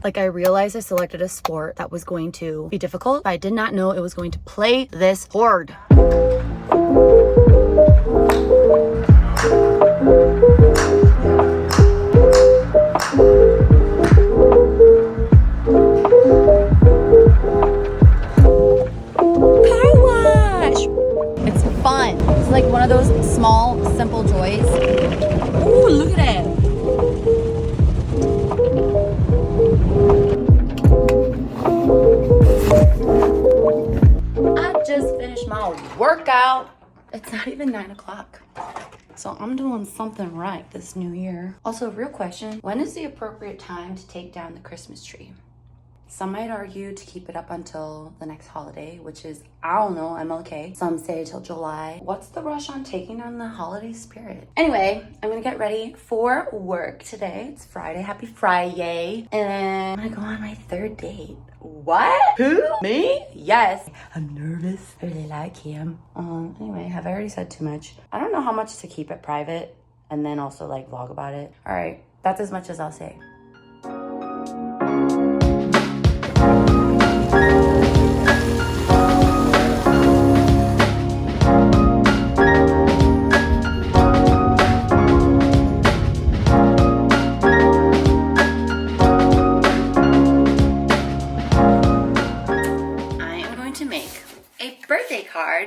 Like, I realized I selected a sport that was going to be difficult, but I did not know it was going to play this hard. It's like one of those small, simple joys. Ooh, look at it. I just finished my workout. It's not even 9 o'clock. So I'm doing something right this new year. Also, real question, when is the appropriate time to take down the Christmas tree? Some might argue to keep it up until the next holiday, which is, I don't know, MLK. Some say till July. What's the rush on taking down the holiday spirit? Anyway, I'm gonna get ready for work today. It's Friday, happy Friday. And I'm gonna go on my 3rd date. What? Who? Me? Yes. I'm nervous. I really like him. Anyway, have I already said too much? I don't know how much to keep it private and then also like vlog about it. All right, that's as much as I'll say.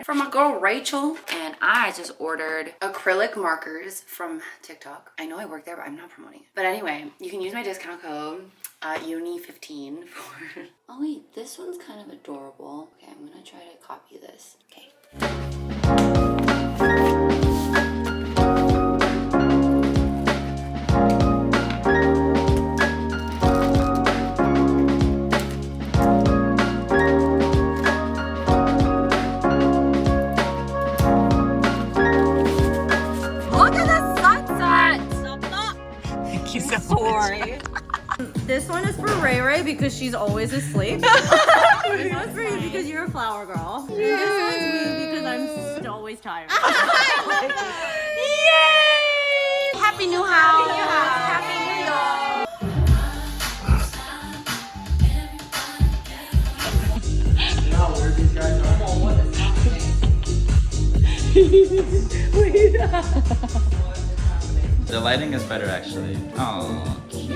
From my girl Rachel, and I just ordered acrylic markers from TikTok. I know I work there, but I'm not promoting it. But anyway, you can use my discount code uni15 for oh wait, this one's kind of adorable. Okay, I'm gonna try to copy this. Okay. Sorry. This one is for Ray Ray because she's always asleep. This one's for you because you're a flower girl. And this one's me because I'm always tired. Yay! Happy New House! Happy New Year! You know how weird these guys are? The lighting is better actually. Oh, cute.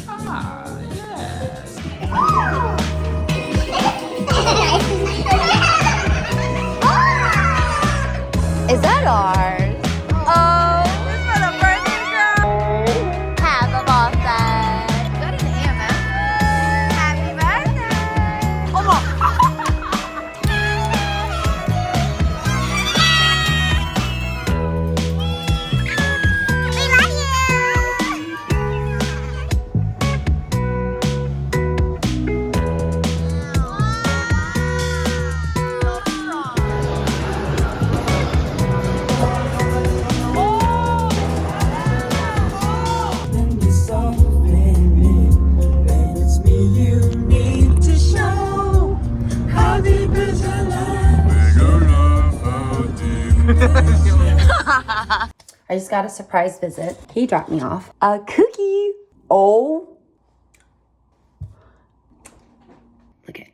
Ah, yes. Is that ours? Oh, this is for the birthday girl. Have a birthday. Is that an AMF? Happy birthday. Oh my. I just got a surprise visit. He dropped me off a cookie. Oh. Look at it.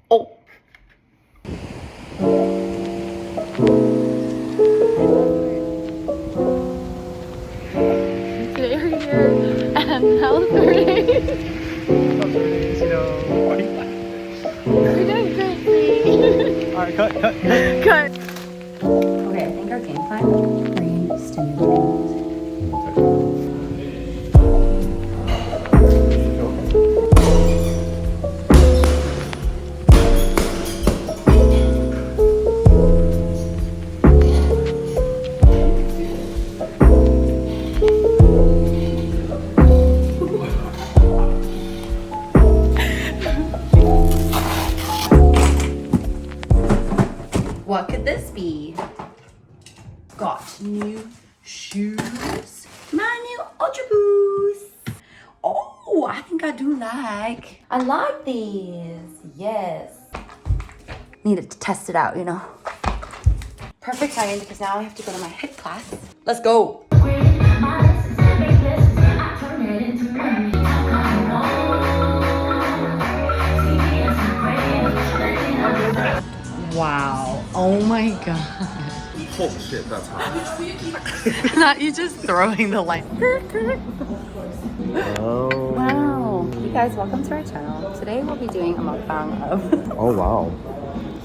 Oh. Today we're here and how's 30? We're doing great. Alright, cut. Cut. Okay, I think our game plan. Brain stimulating. What could this be? Got new shoes. My new Ultra Boost. Oh, I think I do like. I like these. Yes. Needed to test it out, you know. Perfect timing because now I have to go to my hip class. Let's go. Wow. Oh my god. Oh shit, that's hot. Not you just throwing the light. Oh. Wow. You guys, welcome to our channel. Today we'll be doing a mukbang of. Oh wow.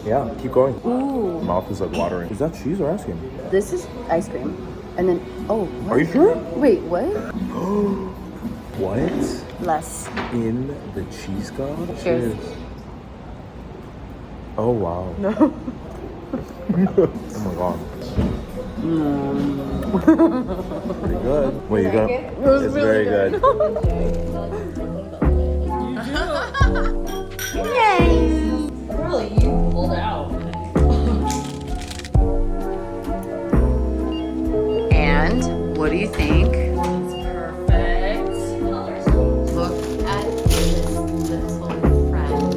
Yeah, keep going. Ooh. Mouth is like watering. Is that cheese or ice cream? This is ice cream. And then, oh. What? Are you sure? Wait, what? What? Less. In the cheese god? Cheers. Oh wow. No. Oh my god. Pretty good. Wait, you got it? It's very good. Yay! Really, you pulled out. And what do you think? Perfect. Look at this little friend.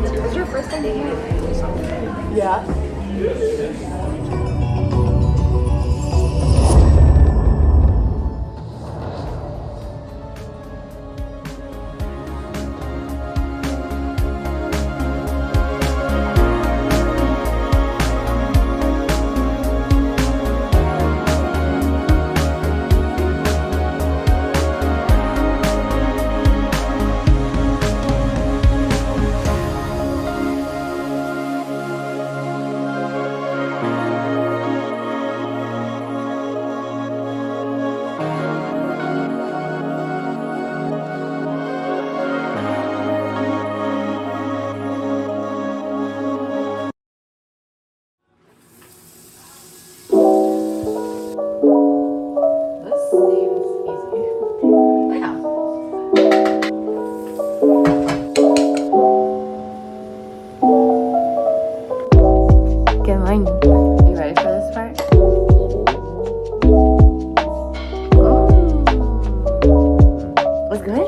This is your first time eating it? Yeah. This seems easy. Wow. Good morning. You ready for this part? Was good?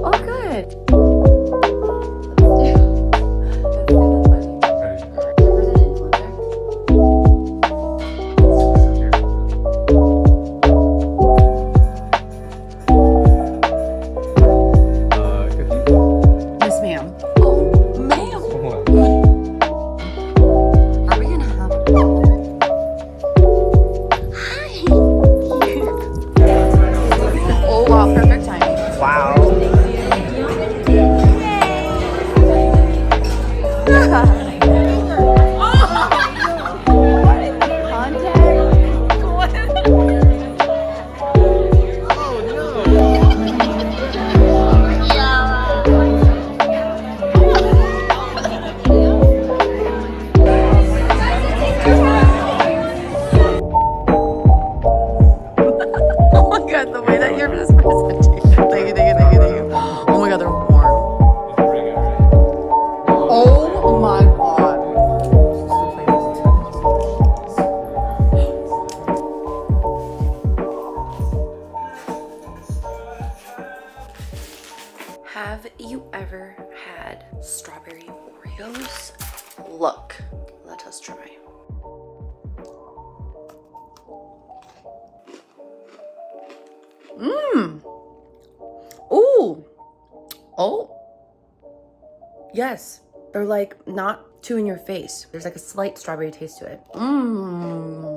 Oh, good. Let's do this one. Remember the influencer? Yes, ma'am. Oh, ma'am. Are we gonna have? Hi. Oh wow, perfect timing. Wow. Oh my god, the way that you're just presenting. Thank you, thank you, thank you, thank you. Oh my god, they're warm. Oh my god. Have you ever had strawberry Oreos? Look, let us try. Mmm. Ooh. Oh. Yes. They're like not too in your face. There's like a slight strawberry taste to it. Mmm.